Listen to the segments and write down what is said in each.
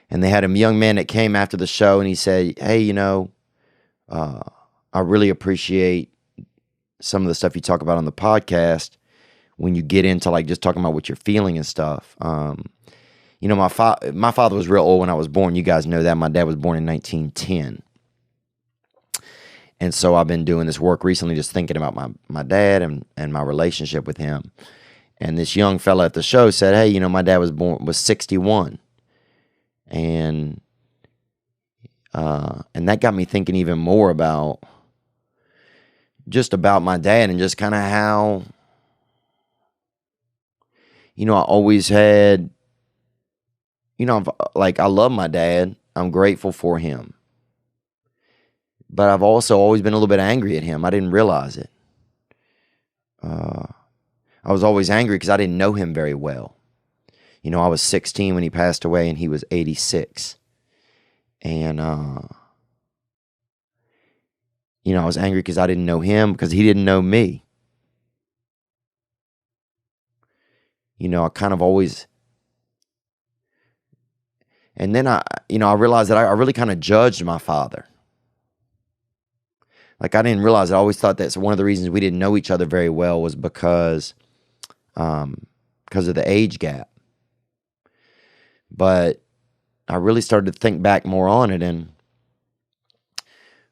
And they had a young man that came after the show, and he said, hey, I really appreciate some of the stuff you talk about on the podcast when you get into like just talking about what you're feeling and stuff. My father was real old when I was born. You guys know that. My dad was born in 1910. And so I've been doing this work recently just thinking about my dad and my relationship with him. And this young fella at the show said, hey, my dad was 61. And that got me thinking even more about my dad and just kind of how, I always had, I love my dad. I'm grateful for him. But I've also always been a little bit angry at him. I didn't realize it. I was always angry because I didn't know him very well. I was 16 when he passed away, and he was 86. And, I was angry because I didn't know him, because he didn't know me. I kind of always... And then I realized that I really kind of judged my father. Like, I didn't realize, I always thought that one of the reasons we didn't know each other very well was because of the age gap. But I really started to think back more on it, and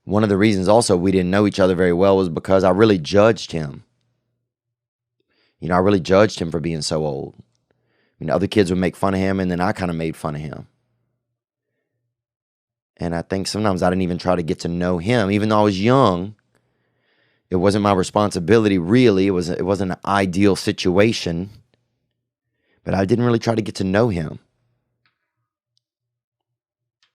one of the reasons also we didn't know each other very well was because I really judged him. I really judged him for being so old. Other kids would make fun of him, and then I kind of made fun of him. And I think sometimes I didn't even try to get to know him. Even though I was young, it wasn't my responsibility, really. It wasn't an ideal situation. But I didn't really try to get to know him.